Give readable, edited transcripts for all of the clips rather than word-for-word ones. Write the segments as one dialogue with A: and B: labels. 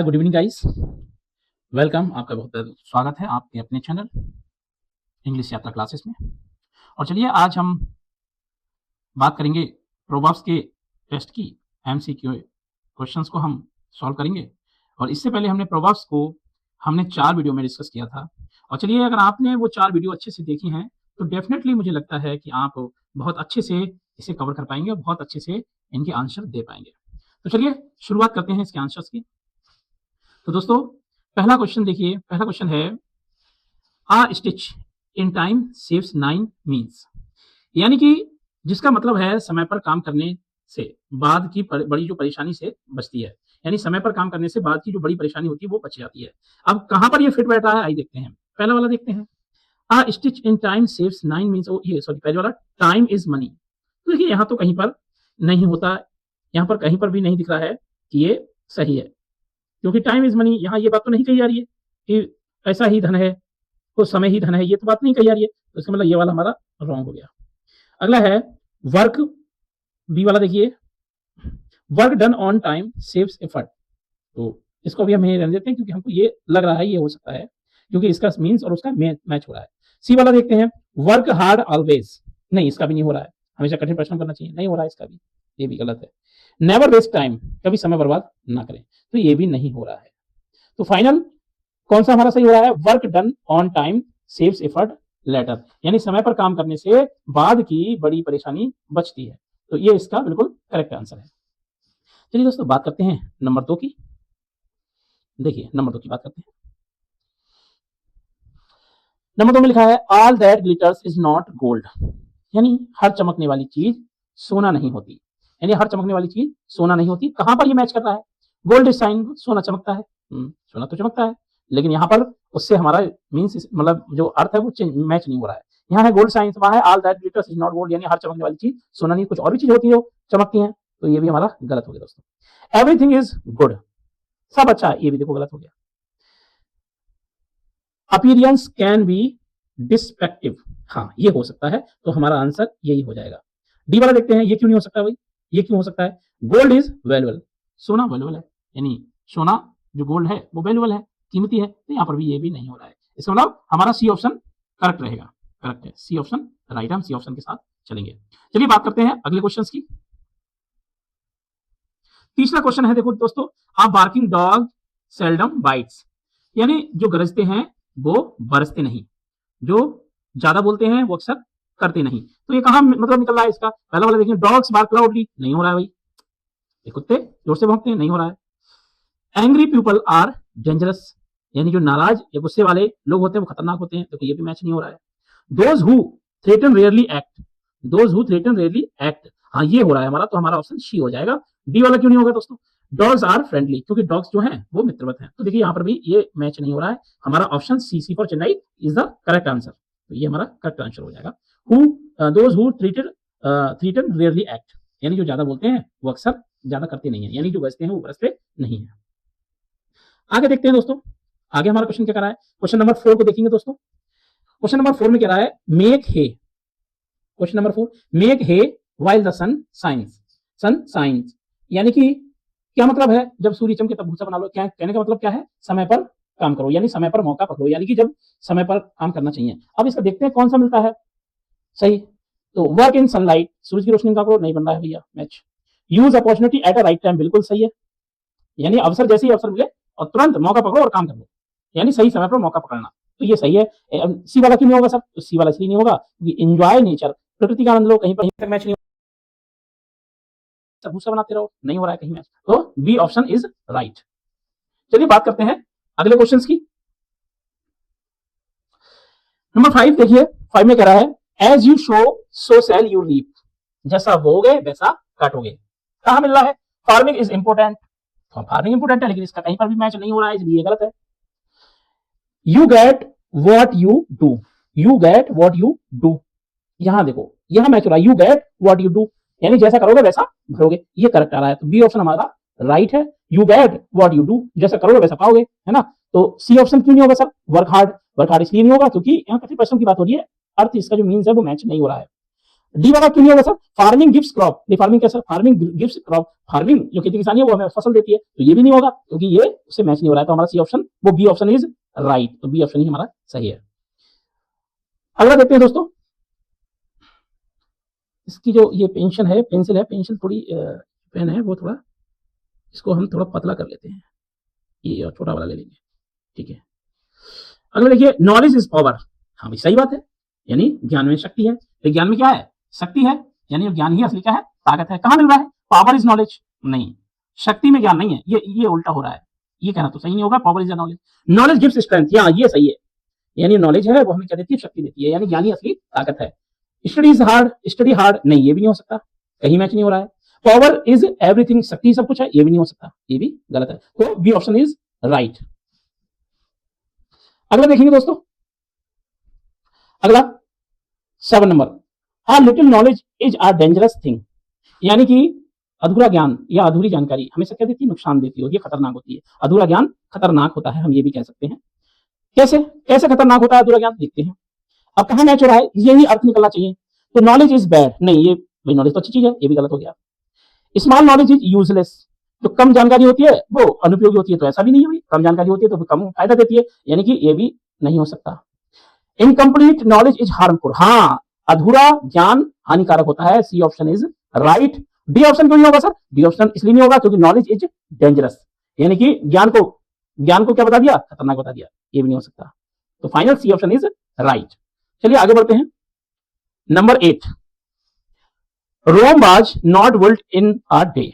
A: Good evening guys, welcome. आपका बहुत बहुत स्वागत है आपके अपने चैनल इंग्लिश यात्रा क्लासेस में। और चलिए आज हम बात करेंगे प्रोवर्ब्स के टेस्ट की एमसीक्यू क्वेश्चंस को हम सॉल्व करेंगे। और इससे पहले हमने 4 वीडियो में डिस्कस किया था। और चलिए अगर आपने वो 4 वीडियो अच्छे से देखी हैं तो डेफिनेटली मुझे लगता है कि आप बहुत अच्छे से इसे कवर कर पाएंगे और बहुत अच्छे से इनके आंसर दे पाएंगे। तो चलिए शुरुआत करते हैं इसके आंसर्स की। तो दोस्तों पहला क्वेश्चन देखिए, पहला क्वेश्चन है a stitch in time saves 9 means, यानी कि जिसका मतलब है समय पर काम करने से बाद की बड़ी जो परेशानी से बचती है, यानी समय पर काम करने से बाद की जो बड़ी परेशानी होती है वो बच जाती है। अब कहां पर ये फिट बैठ रहा है आइए देखते हैं। पहला वाला देखते हैं, a stitch in time saves 9 means, ये सॉरी पहले वाला टाइम इज मनी। तो देखिए यहां तो कहीं पर नहीं होता, यहां पर कहीं पर भी नहीं दिख रहा है कि ये सही है, क्योंकि टाइम इज मनी यहाँ ये बात तो नहीं कही जा रही है कि पैसा ही धन है, तो समय ही धन है, ये तो बात नहीं कही जा रही है। तो इसका मतलब ये वाला हमारा रॉन्ग हो गया। अगला है वर्क, बी वाला देखिए, work done on time saves effort. तो इसको भी हम यहीं रहने देते हैं क्योंकि हमको ये लग रहा है ये हो सकता है, क्योंकि इसका मीन्स और उसका मैच हो रहा है। सी वाला देखते हैं, वर्क हार्ड ऑलवेज, नहीं इसका भी नहीं हो रहा है, हमेशा कठिन परिश्रम करना चाहिए, नहीं हो रहा है इसका भी, ये भी गलत है। नेवर वेस्ट टाइम, कभी समय बर्बाद ना करें, तो ये भी नहीं हो रहा है। तो फाइनल कौन सा हमारा सही हो रहा है, work done on time saves effort later, यानी समय पर काम करने से बाद की बड़ी परेशानी बचती है। तो ये इसका बिल्कुल करेक्ट आंसर है। चलिए दोस्तों बात करते हैं नंबर 2 की। देखिए नंबर 2 की बात करते हैं। नंबर 2 में लिखा है all that glitters is not gold, यानी हर चमकने वाली चीज सोना नहीं होती, यानी हर चमकने वाली चीज सोना नहीं होती। कहां पर ये मैच कर रहा है, गोल्ड साइन सोना चमकता है, सोना तो चमकता है, लेकिन यहाँ पर उससे हमारा मीन्स मतलब जो अर्थ है वो मैच नहीं हो रहा है। यहाँ है गोल्ड साइंस, वहां है all that glitters is not gold, यानी हर चमकने वाली चीज सोना नहीं, कुछ और भी चीज होती है चमकती है। तो ये भी हमारा गलत हो गया दोस्तों। एवरीथिंग इज गुड, सब अच्छा है, ये भी देखो गलत हो गया। अपीयरेंस कैन बी डिस्पेक्टिव, हाँ ये हो सकता है, तो हमारा आंसर यही हो जाएगा। डी वाला देखते हैं, ये क्यों नहीं हो सकता भाई, ये क्यों हो सकता है, गोल्ड इज वैल्यूएबल, सोना वैल्यूएबल है, यानी सोना जो गोल्ड है वो वैल्यूएबल है, कीमती है, तो यहाँ पर भी ये भी नहीं हो रहा है। इसका मतलब हमारा सी ऑप्शन करेक्ट रहेगा, करेक्ट है, सी ऑप्शन राइट, हम सी ऑप्शन के साथ चलेंगे। चलिए बात करते हैं अगले क्वेश्चन की। तीसरा क्वेश्चन है, देखो दोस्तों, आ बार्किंग डॉग सेल्डम बाइट्स, यानी जो गरजते हैं वो बरसते नहीं, जो ज्यादा बोलते हैं वो अक्सर करते नहीं। तो ये कहां मतलब निकल रहा है इसका, पहला वाला देखिए, डॉग्स बार्क लाउडली, नहीं हो रहा है भाई, ये कुत्ते जोर से भौंकते हैं, नहीं हो रहा है। एंग्री पीपल आर डेंजरस, यानी जो नाराज या गुस्से वाले लोग होते हैं वो खतरनाक होते हैं, देखो ये भी मैच नहीं हो रहा है। Those who threaten rarely act, those who threaten rarely act, हाँ ये हो रहा है हमारा, तो हमारा ऑप्शन सी हो जाएगा। डी वाला क्यों नहीं होगा दोस्तों, डॉग्स आर फ्रेंडली, क्योंकि डॉग्स जो हैं वो मित्रवत हैं। तो देखिए यहाँ पर भी ये मैच नहीं हो रहा है, हमारा option C for Chennai is the correct answer, तो ये हमारा करेक्ट आंसर हो जाएगा। Who those who threaten rarely act, यानी जो ज्यादा बोलते हैं वो अक्सर ज्यादा करते नहीं है, यानी जो बचते हैं वो बरसते नहीं है। आगे देखते हैं दोस्तों, आगे हमारा क्वेश्चन क्या कर रहा है, क्वेश्चन नंबर 4 को देखेंगे दोस्तों। क्वेश्चन नंबर 4 में क्या रहा है, make hay, question number 4, make hay while the sun shines, sun shines, यानी कि क्या मतलब है, जब सूर्य चमके तब भूसा बना लो, क्या कहने का मतलब क्या है, समय पर काम करो, यानी समय पर मौका पकड़ो, यानी कि जब समय पर काम करना चाहिए। अब इसका देखते हैं कौन सा मिलता है सही। तो वर्क इन सनलाइट, सूरज की रोशनी में काम करो, नहीं बन रहा है भैया match. Use opportunity at a right time, बिल्कुल सही है, यानी अवसर जैसे ही अवसर मिले और तुरंत मौका पकड़ो और काम कर लो, यानी सही समय पर मौका पकड़ना, तो ये सही है। सी वाला क्यों नहीं होगा सर, तो सी वाला इसलिए नहीं होगा क्योंकि एंजॉय नेचर, प्रकृति का आनंद लो, कहीं पर तक मैच नहीं, भूसा बनाते रहो, नहीं हो रहा है कहीं मैच, तो बी ऑप्शन इज राइट। चलिए बात करते हैं अगले क्वेश्चंस की। नंबर 5 देखिए, 5 में कह रहा है as you sow so shall you reap, जैसा बोगे वैसा काटोगे। कहां मिल रहा है, farming is important, farming important है, लेकिन इसका कहीं पर भी मैच नहीं हो रहा है, इसलिए गलत है। You get what you do, you get what you do, यहां देखो यहां मैच हो रहा है, you get what you do, यानी जैसा करोगे वैसा भरोगे, ये करेक्ट आ रहा है, तो बी ऑप्शन हमारा राइट है। You get what you do, जैसा करोगे वैसा पाओगे, है ना। तो सी ऑप्शन क्यों नहीं होगा sir, work hard, work hard इसलिए नहीं होगा क्योंकि यहाँ कठिन परिश्रम की बात हो रही है, अर्थ इसका जो मीन्स है वो मैच नहीं हो रहा है। डी वाला क्यों नहीं होगा सर? फार्मिंग गिव्स क्रॉप, नहीं फार्मिंग कैसा, फार्मिंग गिव्स क्रॉप, फार्मिंग जो खेती किसानी है वो हमें फसल देती है, तो ये भी नहीं होगा क्योंकि ये उससे मैच नहीं हो रहा है। तो हमारा सी ऑप्शन, वो बी ऑप्शन इज राइट, तो बी ऑप्शन ही हमारा सही है। अगला देखते हैं दोस्तों, इसकी जो ये पेंशन है, पेंसिल है, पेंसिल थोड़ी पेन है वो थोड़ा, इसको हम थोड़ा पतला कर लेते हैं, ये और छोटा वाला ले लेंगे, ठीक है। अगला देखिए, नॉलेज इज पावर, हाँ भाई सही बात है, यानी ज्ञान में शक्ति है, तो ज्ञान में क्या है, शक्ति है, यानी ज्ञान ही असली क्या है, ताकत है। कहां मिल रहा है, पावर इज नॉलेज, नहीं, शक्ति में ज्ञान नहीं है, ये उल्टा हो रहा है, ये कहना तो सही नहीं होगा, power is knowledge. Knowledge gives strength, हाँ ये सही है, यानी नॉलेज है वो हमें क्या देती है, शक्ति देती है, यानी ज्ञान ही असली ताकत है। Study is hard, study hard, नहीं ये भी नहीं हो सकता, कहीं मैच नहीं हो रहा है। पावर इज एवरीथिंग, शक्ति सब कुछ है, ये भी नहीं हो सकता, ये भी गलत है, तो बी ऑप्शन इज राइट। अगला देखेंगे दोस्तों, अगला 7 number, a little knowledge is a dangerous thing, यानी कि अधूरा ज्ञान या अधूरी जानकारी हमेशा क्या देती है, नुकसान देती होती है, खतरनाक होती है, अधूरा ज्ञान खतरनाक होता है, हम ये भी कह सकते हैं। कैसे कैसे खतरनाक होता है अधूरा ज्ञान, देखते हैं। अब कहां मैच हो रहा है, यही अर्थ निकलना चाहिए, तो नॉलेज इज बैड, नहीं ये भाई नॉलेज तो अच्छी चीज है, ये भी गलत हो गया। स्मॉल नॉलेज इज यूजलेस, तो कम जानकारी होती है वो अनुपयोगी होती है, तो ऐसा भी नहीं है भाई, कम जानकारी होती है तो कम फायदा देती है, यानी कि ये भी नहीं हो सकता। इनकम्प्लीट नॉलेज इज हार्मफुल, हाँ अधूरा ज्ञान हानिकारक होता है, C option is right. D option क्यों नहीं होगा सर, डी ऑप्शन इसलिए नहीं होगा क्योंकि नॉलेज इज डेंजरस, यानी कि ज्ञान को क्या बता दिया, खतरनाक बता दिया, ये भी नहीं हो सकता, तो final C option is right. चलिए आगे बढ़ते हैं, number 8, Rome was not built in a day,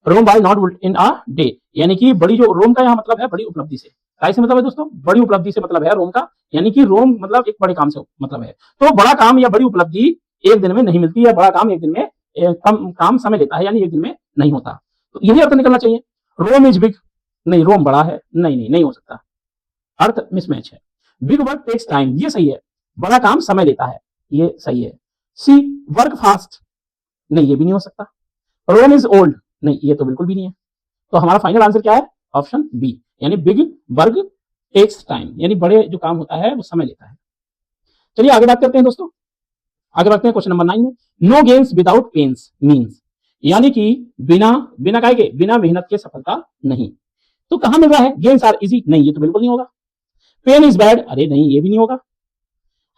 A: Rome was not built in a day, यानी कि बड़ी, जो रोम का यहाँ मतलब है बड़ी उपलब्धि से, कैसे मतलब है दोस्तों, बड़ी उपलब्धि से मतलब है रोम का, यानी कि रोम मतलब एक बड़े काम से मतलब है, तो बड़ा काम या बड़ी उपलब्धि एक दिन में नहीं मिलती है, बड़ा काम एक दिन में, कम काम समय लेता है, यानी एक दिन में नहीं होता, तो यही अर्थ निकलना चाहिए। रोम इज बिग, नहीं रोम बड़ा है, नहीं हो सकता, अर्थ मिसमैच है। बिग वर्क टेक्स टाइम, ये सही है, बड़ा काम समय लेता है, ये सही है। सी वर्क फास्ट, नहीं ये भी नहीं हो सकता। रोम इज ओल्ड, नहीं ये तो बिल्कुल भी नहीं है, तो हमारा फाइनल आंसर क्या है, ऑप्शन बी, यानी बिग वर्क टेक्स टाइम, यानी बड़े जो काम होता है वो समय लेता है। चलिए आगे बात करते हैं दोस्तों, आगे बढ़ते हैं क्वेश्चन नंबर 9 में, no gains without pains means, यानी कि बिना काय के, बिना मेहनत के सफलता नहीं, तो कहां मिल रहा है, गेन्स आर इजी, नहीं ये तो बिल्कुल नहीं होगा। पेन इज बैड, अरे नहीं ये भी नहीं होगा।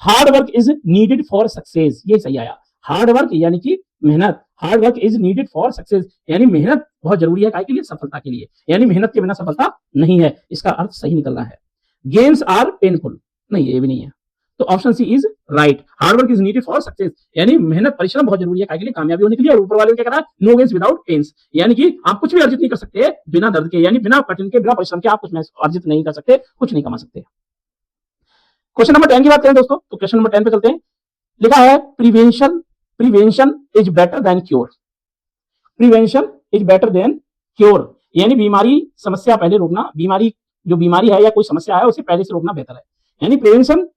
A: Hard work is needed for success, ये सही आया, हार्ड वर्क यानी कि मेहनत, hard work is needed for success, यानी मेहनत बहुत जरूरी है काय के लिए, सफलता के लिए, यानी मेहनत के बिना सफलता नहीं है, इसका अर्थ सही निकल रहा है। गेम्स आर पेनफुल, नहीं ये भी नहीं है, तो option C is right, hard work is needed for success, यानी मेहनत परिश्रम बहुत जरूरी है काय के लिए, कामयाबी होने के लिए, और ऊपर वाले ने क्या कहा, नो गेम्स विदाउट पेन्स, यानी कि आप कुछ भी अर्जित नहीं कर सकते बिना दर्द के, यानी बिना कठिन के, बिना परिश्रम के आप कुछ अर्जित नहीं कर सकते, कुछ नहीं कमा सकते। क्वेश्चन नंबर 10 की बात करें दोस्तों, तो क्वेश्चन नंबर 10 पे चलते हैं, लिखा है prevention is better than cure, prevention is better than cure, यानी बीमारी समस्या पहले रोकना, बीमारी जो बीमारी है या कोई समस्या है उसे पहले से रोकना बेहतर है, यानी प्रिवेंशन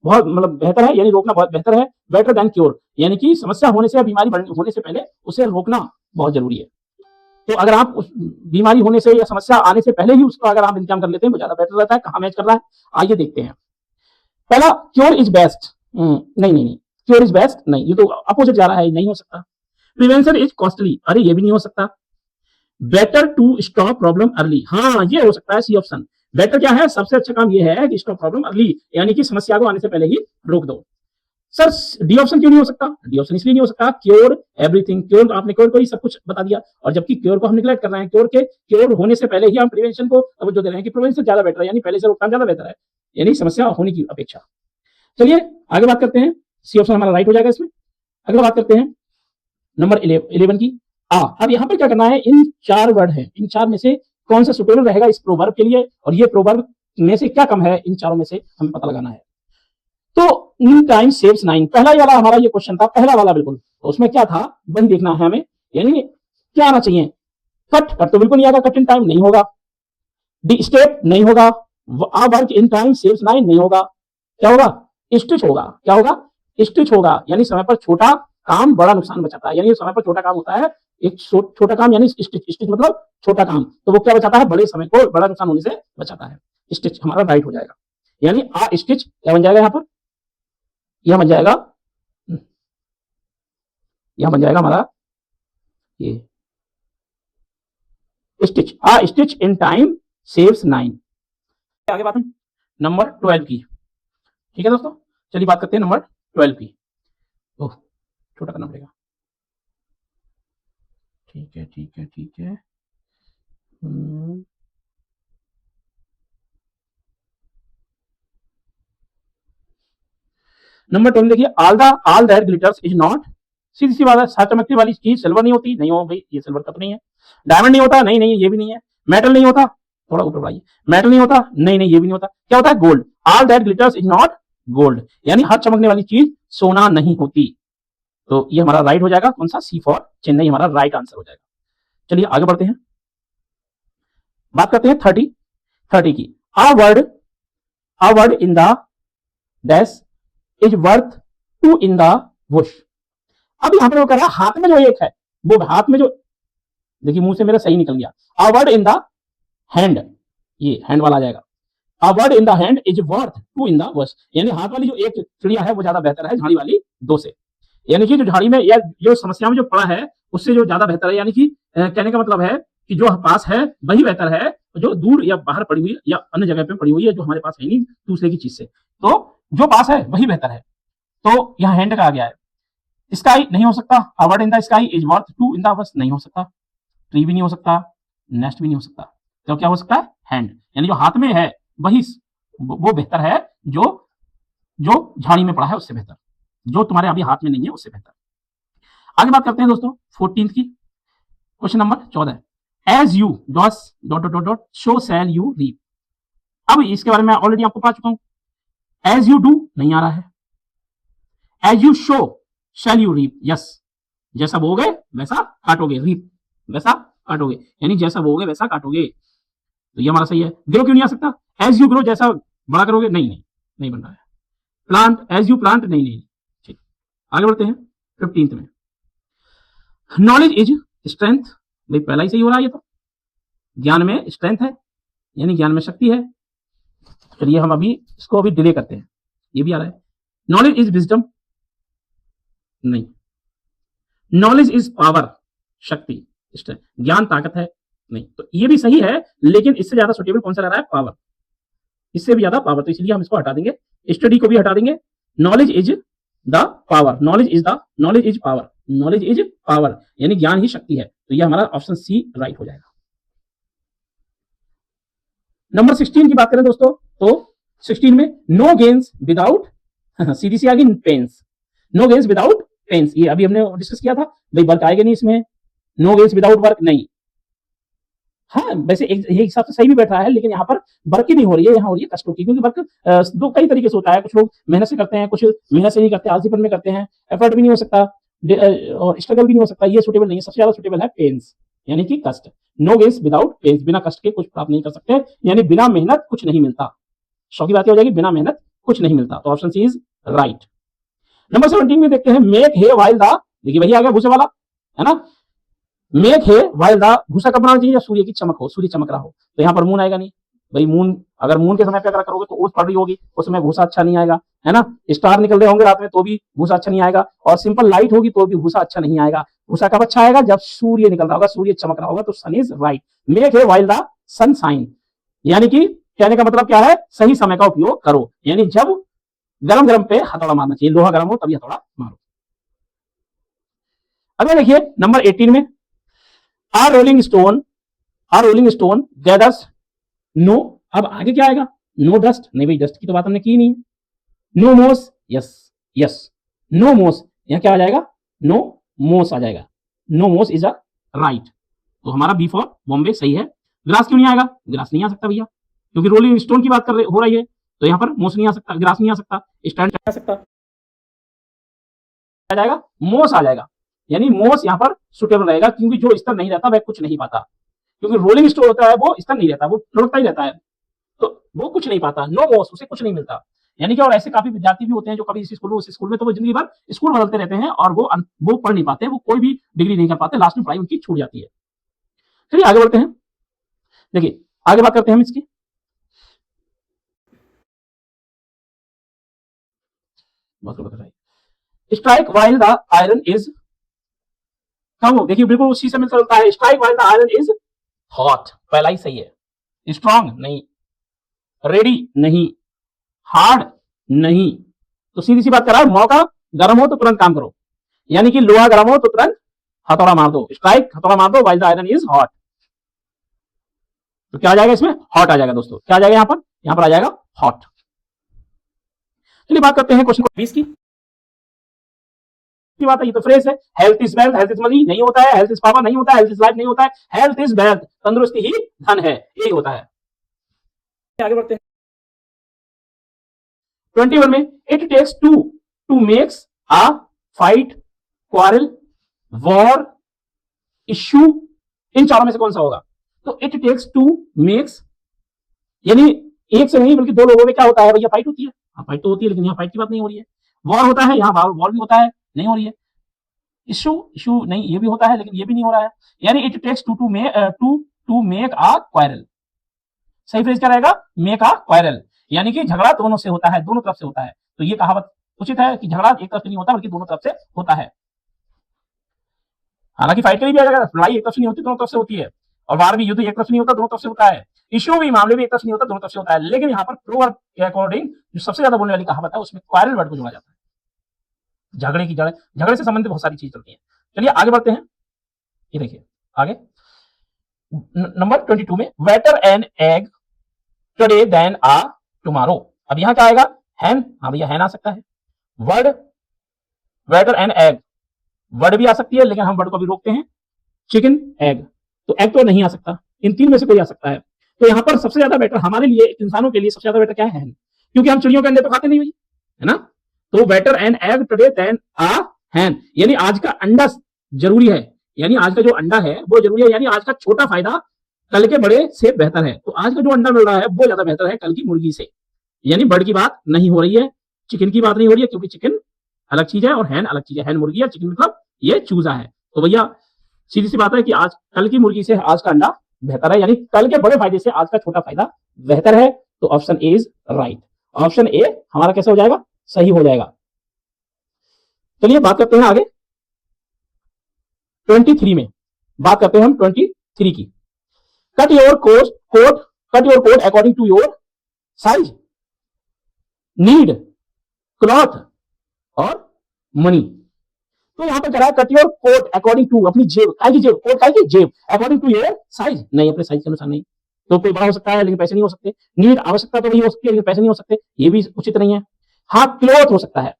A: बहुत मतलब बेहतर है, यानी रोकना बहुत बेहतर है, बेटर देन क्योर, यानी कि समस्या होने से या बीमारी होने से पहले उसे रोकना बहुत जरूरी है। तो अगर आप उस बीमारी होने से या समस्या आने से पहले ही उसका अगर आप इंतजाम कर लेते हैं तो ज्यादा बेटर रहता है। कहां मैच कर रहा है, आइए देखते हैं। पहला क्योर इज बेस्ट, नहीं क्योर इज बेस्ट नहीं, ये तो अपोजिट जा रहा है, नहीं हो सकता। प्रिवेंशन इज कॉस्टली, अरे ये भी नहीं हो सकता। Better to stop problem early, हाँ ये हो सकता है, सी ऑप्शन। बेटर क्या है, सबसे अच्छा काम ये है कि स्टॉप प्रॉब्लम अर्ली, यानी कि समस्या को आने से पहले ही रोक दो। सर डी ऑप्शन क्यों नहीं हो सकता, डी ऑप्शन इसलिए नहीं हो सकता, क्योर एवरीथिंग, क्योर आपने क्योर को ही सब कुछ बता दिया, और जबकि क्योर को हम निगलेक्ट कर रहे हैं, क्योर होने से पहले ही हम प्रिवेंशन को तवज्जो दे रहे हैं कि प्रिवेंशन ज्यादा बेटर है, यानी पहले से रोकथाम ज्यादा बेहतर है, यानी समस्या होने की अपेक्षा। चलिए आगे बात करते हैं, सी ऑप्शन हमारा राइट हो जाएगा इसमें। अगला बात करते हैं नंबर 11 की। अब यहाँ पर क्या करना है, इन 4 वर्ड है, इन 4 में से कौन सा सुटेबल रहेगा इस प्रोवर्ब के लिए, और ये प्रोवर्ब में से क्या कम है, इन चारों में से हमें पता लगाना है। तो इन टाइम सेव्स 9, पहला वाला हमारा ये क्वेश्चन था, पहला वाला बिल्कुल, तो उसमें क्या था वही देखना है हमें, यानी क्या आना चाहिए, कट तो बिल्कुल नहीं आएगा, कट इन टाइम नहीं होगा, डी स्टेप नहीं होगा, वर्क इन टाइम सेव्स 9 नहीं होगा, क्या होगा, स्टिच होगा, क्या होगा, स्टिच होगा, यानी समय पर छोटा काम बड़ा नुकसान बचाता है, यानी समय पर छोटा काम होता है, एक छोटा काम यानी स्टिच मतलब छोटा काम, तो वो क्या बचाता है, बड़े समय को बड़ा नुकसान होने से बचाता है, स्टिच हमारा राइट हो जाएगा, यानी स्टिच क्या बन जाएगा यहाँ पर, यह बन जाएगा यहां बन जाएगा हमारा ये stitch. Stitch in time saves 9। आगे बात हम नंबर 12 की। ठीक है दोस्तों, चलिए बात करते हैं नंबर 12 की। ओह, छोटा करना पड़ेगा। ठीक है ठीक है ठीक है। नंबर 10 देखिए, all that glitters is not. सीधी सी बात है, साथ चमकने वाली चीज सिल्वर नहीं होती। नहीं हो भाई, ये सिल्वर का तो नहीं है। डायमंड नहीं होता, नहीं नहीं ये भी नहीं है। मेटल नहीं होता, थोड़ा ऊपर बढ़ाइए। मेटल नहीं होता, नहीं नहीं ये भी नहीं होता। क्या होता है? Gold. All that glitters is not gold, यानी हर चमकने वाली चीज सोना नहीं होती। तो ये हमारा राइट हो जाएगा। कौन सा? सी फॉर चेन्नई हमारा राइट आंसर हो जाएगा। चलिए आगे बढ़ते हैं, बात करते हैं 30 की। A word in the dash is worth 2 in the Bush. अब यहां पर वो कर रहा है, हाथ में जो एक है, वो हाथ में जो, देखिए मुंह से मेरा सही निकल गया। A word in the hand, ये हैंड वाला आ जाएगा। A word in the hand is worth 2 in the Bush, यानी हाथ वाली जो एक चिड़िया है वो ज्यादा बेहतर है झाड़ी वाली 2 से। यानी कि जो झाड़ी में या जो समस्या में जो पड़ा है उससे जो ज्यादा बेहतर है। यानी कि कहने का मतलब है कि जो पास है वही बेहतर है, जो दूर या बाहर पड़ी हुई या अन्य जगह पे पड़ी हुई है, जो हमारे पास है नहीं दूसरे की चीज से, तो जो पास है वही बेहतर है। तो यहाँ हैंड का आ गया है। स्काई नहीं हो सकता, a word in the sky is worth 2 in the bus नहीं हो सकता। ट्री भी नहीं हो सकता, नेस्ट भी नहीं हो सकता। तो क्या हो सकता है? हैंड, यानी जो हाथ में है वही वो बेहतर है, जो जो झाड़ी में पड़ा है उससे बेहतर, जो तुम्हारे अभी हाथ में नहीं है उससे बेहतर। आगे बात करते हैं दोस्तों 14 की। क्वेश्चन नंबर 14, एज यू डॉस dot dot dot dot sow shall you reap. अब इसके बारे में ऑलरेडी आपको पढ़ा चुका हूं। एज यू डू नहीं आ रहा है, as you sow shall you reap. Yes, जैसा बोगे वैसा काटोगे, रीप वैसा काटोगे, यानी जैसा बोगे वैसा काटोगे। तो ये हमारा सही है। ग्रो क्यों नहीं आ सकता? एज यू ग्रो, जैसा बड़ा करोगे, नहीं नहीं नहीं बन रहा है। प्लांट, एज यू प्लांट, नहीं नहीं। ठीक, आगे बढ़ते हैं 15 में। नॉलेज इज स्ट्रेंथ, भाई पहला ही सही हो रहा है ये तो। ज्ञान में स्ट्रेंथ है, यानी ज्ञान में शक्ति है। चलिए हम अभी इसको अभी डिले करते हैं, ये भी आ रहा है। नॉलेज इज विजडम, नहीं। नॉलेज इज पावर, शक्ति, स्ट्रेंथ। ज्ञान ताकत है, नहीं। तो ये भी सही है, लेकिन इससे ज्यादा सुटेबल कौन सा लग रहा है? पावर, इससे भी ज्यादा पावर। तो इसलिए हम इसको हटा देंगे, स्टडी को भी हटा देंगे। Knowledge is the power, knowledge is power, knowledge is power, यानी ज्ञान ही शक्ति है। तो ये हमारा ऑप्शन सी राइट हो जाएगा। नंबर 16 की बात करें दोस्तों, तो 16 में नो गेन्स विदाउट, सीधी सी आ गई pains. No gains without pains, ये अभी हमने डिस्कस किया था, भाई वर्क आएगा नहीं इसमें। नो गेन्स विदाउट वर्क नहीं। हाँ वैसे ये हिसाब से सही भी बैठ रहा है, लेकिन यहाँ पर वर्क ही नहीं हो रही है, यहाँ हो रही है कष्टों की। क्योंकि वर्क दो कई तरीके से होता है, कुछ लोग मेहनत से करते हैं, कुछ मेहनत से नहीं करते, आलसीपन में करते हैं। एफर्ट भी नहीं हो सकता और स्ट्रगल भी नहीं हो सकता, ये सुटेबल नहीं है। सबसे ज्यादा सुटेबल है पेन्स, यानी कि कष्ट। नो गेन्स विदाउट पेन्स, बिना कष्ट के कुछ प्राप्त नहीं कर सकते, यानी बिना मेहनत कुछ नहीं मिलता। शौक की बात हो जाएगी, बिना मेहनत कुछ नहीं मिलता। तो option C is right. Number 17 में देखते हैं, मेक हे वाइल द, देखिए वही आ गया भूसे वाला, है ना। मेघ है वाइल द, भूसा कब बनाना चाहिए? जब सूर्य की चमक हो, सूर्य चमक रहा हो। तो यहाँ पर मून आएगा नहीं भाई। मून, अगर मून के समय पे अगर करोगे तो ओस पड़ रही होगी, उस समय भूसा अच्छा नहीं आएगा, है ना। स्टार निकल रहे होंगे रात में तो भी भूसा अच्छा नहीं आएगा, और सिंपल लाइट होगी तो भी भूसा अच्छा नहीं आएगा। भूसा कब अच्छा आएगा? जब सूर्य निकल रहा होगा, सूर्य चमक रहा होगा। तो सन इज राइट। मेघ है वाइल द सन शाइन, यानी कि कहने का मतलब क्या है? सही समय का उपयोग करो, यानी जब गरम गरम पे हथौड़ा मारना चाहिए, लोहा गरम हो तभी हथौड़ा मारो। अगला देखिए नंबर 18 में, आ रोलिंग स्टोन, आ रोलिंग स्टोन गैदर्स नो। अब आगे क्या आएगा? नो डस्ट, नहीं भाई डस्ट की तो बात हमने की नहीं। नो मोस, यस यस, नो मोस। यहां क्या आ जाएगा? नो मोस आ जाएगा। नो मोस इज अ राइट। तो हमारा बी फॉर बॉम्बे सही है। ग्रास क्यों नहीं आएगा? ग्रास नहीं आ सकता भैया, क्योंकि रोलिंग स्टोन की बात हो रही है। तो यहाँ पर मोस नहीं आ सकता, ग्रास नहीं आ सकता, स्टैंड आ सकता, आ जाएगा मोस आ जाएगा। यानी मोस यहाँ पर सुटेबल रहेगा, क्योंकि जो स्तर नहीं रहता वह कुछ नहीं पाता। क्योंकि रोलिंग स्टोन होता है वो स्तर नहीं रहता, वो लुढ़कता ही रहता है, तो वो कुछ नहीं पाता। नो मोस, उसे कुछ नहीं मिलता। यानी कि और ऐसे काफी विद्यार्थी भी होते हैं जो कभी इस स्कूल में उस स्कूल में, तो वो जिंदगी भर स्कूल बदलते रहते हैं और वो पढ़ नहीं पाते, वो कोई भी डिग्री नहीं कर पाते, लास्ट में पढ़ाई उनकी छूट जाती है। चलिए आगे बढ़ते हैं, देखिए आगे बात करते हैं हम इसकी। Strike while the iron is कब हो, देखिए बिल्कुल उसी से मिलता जुलता है। Strike while the iron is hot, पहला ही सही है। स्ट्रॉन्ग नहीं, रेडी नहीं, हार्ड नहीं। तो सीधी सी बात कर रहा है, मौका गर्म हो तो तुरंत काम करो, यानी कि लोहा गर्म हो तो तुरंत हथौड़ा मार दो, स्ट्राइक हथौड़ा मार दो while the iron is hot. तो क्या आ जाएगा इसमें, हॉट आ जाएगा दोस्तों। क्या आ जाएगा यहाँ पर आ जाएगा हॉट। चलिए बात करते हैं क्वेश्चन 20 की बात है। ये तो फ्रेज है, health is wealth, health is money नहीं होता है, हेल्थ इज पावर नहीं होता है, हेल्थ इज लाइफ नहीं होता है, हेल्थ इज वेल्थ, तंदुरुस्ती ही धन है, यही होता है। आगे बढ़ते हैं 21 में, it takes two makes a fight, quarrel, war, issue, इन चारों में से कौन सा होगा? तो इट टेक्स टू मेक्स, यानी एक से नहीं बल्कि दो लोगों में क्या होता है भैया, फाइट होती है। हाँ फाइट तो होती है, लेकिन यहाँ फाइट की बात नहीं हो रही है। वॉर होता है, यहाँ वॉर भी होता है, नहीं हो रही है। इशू नहीं, ये भी होता है लेकिन ये भी नहीं हो रहा है। यानी it takes to make a quarrel, सही फ्रेज क्या रहेगा, मेक अ क्वारल, यानी कि झगड़ा दोनों से होता है, दोनों तरफ से होता है। तो ये कहावत उचित है कि झगड़ा एक तरफ से नहीं होता बल्कि दोनों तरफ से होता है। हालांकि फाइट के लिए भी आ जाएगा, लड़ाई एक तरफ से नहीं होती, दोनों तरफ से होती है। और वार भी, युद्ध एक तरफ से नहीं होता, दोनों तरफ से होता है। इश्यू भी, मामले भी एक तरफ से नहीं होता, दोनों तरफ से होता है। लेकिन यहाँ पर प्रोवर्ब के अकॉर्डिंग जो सबसे ज्यादा बोलने वाली कहावत है उसमें क्वारल वर्ड को जोड़ा जाता है। झगड़े की जड़, झगड़े से संबंधित बहुत सारी चीज चलती है। चलिए आगे बढ़ते हैं, ये देखिए आगे नंबर 22 में, better an egg today than a tomorrow. अब यहां क्या आएगा, हैन, हाँ भैया हैन आ सकता है। Word, better an egg, word भी आ सकती है लेकिन हम वर्ड को भी रोकते हैं। चिकन, एग, तो एग तो नहीं आ सकता, इन तीन में से कोई आ सकता है। तो यहाँ पर सबसे ज्यादा बेटर हमारे लिए, इंसानों के लिए सबसे ज्यादा बेटर क्या है, हैन, क्योंकि हम चिड़ियों के अंडे तो खाते नहीं भाई, है ना। तो better an egg today than a hen, यानी आज का अंडा जरूरी है, यानी आज का जो अंडा है वो जरूरी है, यानी आज का छोटा फायदा कल के बड़े से बेहतर है। तो आज का जो अंडा मिल रहा है वो ज्यादा बेहतर है कल की मुर्गी से, यानी बर्ड की बात नहीं हो रही है, चिकन की बात नहीं हो रही है, क्योंकि चिकन अलग चीज है और हैन अलग चीज है। हैन मुर्गी है, चिकन मतलब ये चूजा है। तो भैया सीधी सी बात है कि आज कल की मुर्गी से आज का अंडा बेहतर है, यानी कल के बड़े फायदे से आज का छोटा फायदा बेहतर है। तो option A is right, option A हमारा कैसे हो जाएगा, सही हो जाएगा। चलिए बात करते हैं आगे 23 में, बात करते हैं हम 23 की। Cut your coat according to your size, need, cloth और मनी। तो यहां पर कह रहा है cut your coat according to, अपनी जेब, काय की जेब, कोट काय की जेब, अकॉर्डिंग टू योर साइज, नहीं अपने साइज के अनुसार नहीं। तो कोई बड़ा हो सकता है लेकिन पैसे नहीं हो सकते। नीड, आवश्यकता तो नहीं हो सकती लेकिन पैसे नहीं हो सकते, ये भी उचित नहीं है। हाँ क्लॉथ हो सकता है,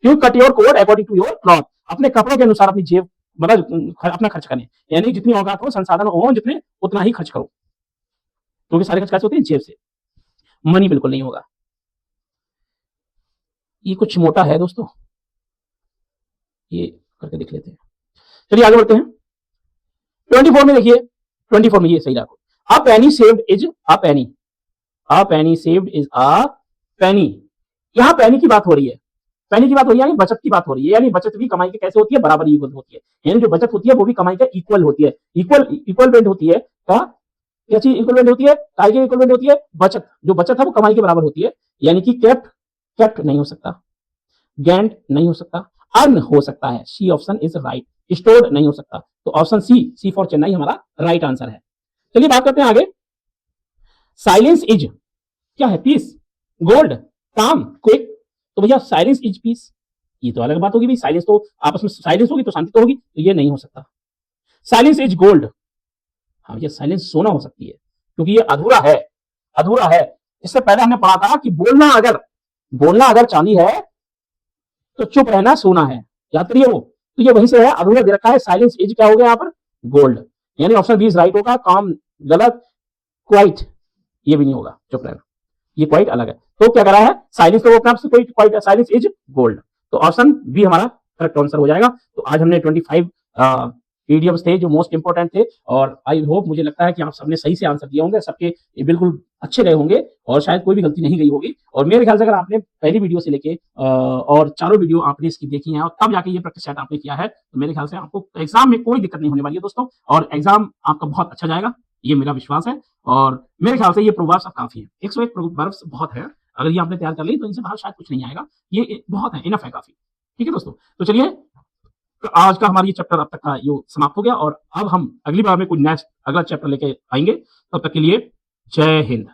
A: क्यों, cut your coat according to your cloth, अपने कपड़ों के अनुसार अपनी जेब, मतलब अपना खर्च करें, यानी जितनी औकात हो, संसाधन हो जितने, उतना ही खर्च करो, क्योंकि सारे खर्च कैसे होते हैं, जेब से। मनी बिल्कुल नहीं होगा, ये कुछ मोटा है दोस्तों, ये करके देख लेते हैं। चलिए आगे बढ़ते हैं 24 में, देखिए 24 में ये सही रखो, a penny saved is a penny, a penny saved is a penny. यहां पेनी की बात हो रही है, पेनी की बात हो रही है, यानी बचत की बात हो रही है, यानी बचत भी कमाई के कैसे होती है, बराबर इक्वल होती है, यानी जो बचत होती है वो भी कमाई का इक्वल होती है, इक्वलमेंट होती है। क्या चीज इक्वलमेंट होती है, काय की इक्वलमेंट होती है, बचत, जो बचत है वो कमाई के बराबर होती है, यानी कि केप्ट नहीं हो सकता, गेंड नहीं हो सकता, अर्न हो सकता है, C option is right, stored नहीं हो सकता। तो ऑप्शन सी फॉर चेन्नई हमारा राइट आंसर है। चलिए बात करते हैं आगे, साइलेंस इज क्या है, पीस, गोल्ड, काम, क्विक। तो भैया साइलेंस इज पीस, ये तो अलग बात होगी भाई, साइलेंस तो आपस में साइलेंस होगी तो शांति तो होगी, तो ये नहीं हो सकता। साइलेंस इज गोल्ड, हाँ ये साइलेंस सोना हो सकती है, क्योंकि ये अधूरा है, अधूरा है। इससे पहले हमने पढ़ा था कि बोलना अगर चांदी है तो चुप रहना सोना है, याद करिए वो। तो ये वहीं से है, अधूरा दे रखा है, साइलेंस इज क्या हो गया यहाँ पर, गोल्ड, यानी ऑप्शन बी इज राइट होगा। काम गलत, क्वाइट ये भी नहीं होगा, चुप रहना, ये क्वाइट अलग है। तो क्या करा है, साइलेंस तो अपने आप से कोई क्वाइट, साइलेंस इज गोल्ड, तो ऑप्शन बी हमारा करेक्ट आंसर हो जाएगा। तो आज हमने 25 ईडियम्स थे जो मोस्ट इंपोर्टेंट थे, और आई होप, मुझे लगता है कि आप सबने सही से आंसर दिए होंगे, सबके बिल्कुल अच्छे गए होंगे और शायद कोई भी गलती नहीं गई होगी। और मेरे ख्याल से अगर आपने पहली वीडियो से लेके और चारों वीडियो आपने इसकी देखी है और तब जाके ये प्रैक्टिस सेट आपने किया है, तो मेरे ख्याल से आपको एग्जाम में कोई दिक्कत नहीं होने वाली है दोस्तों, और एग्जाम आपका बहुत अच्छा जाएगा, ये मेरा विश्वास है। और मेरे ख्याल से ये प्रोवर्ब्स काफी है, 101 प्रोवर्ब्स बहुत है, अगर ये आपने तैयार कर ली तो इनसे बाहर शायद कुछ नहीं आएगा, ये बहुत है, इनफ है काफी। ठीक है दोस्तों, तो चलिए आज का हमारा ये चैप्टर अब तक का ये समाप्त हो गया और अब हम अगली बार में कुछ नेक्स्ट अगला चैप्टर लेके आएंगे। तब तक के लिए जय हिंद।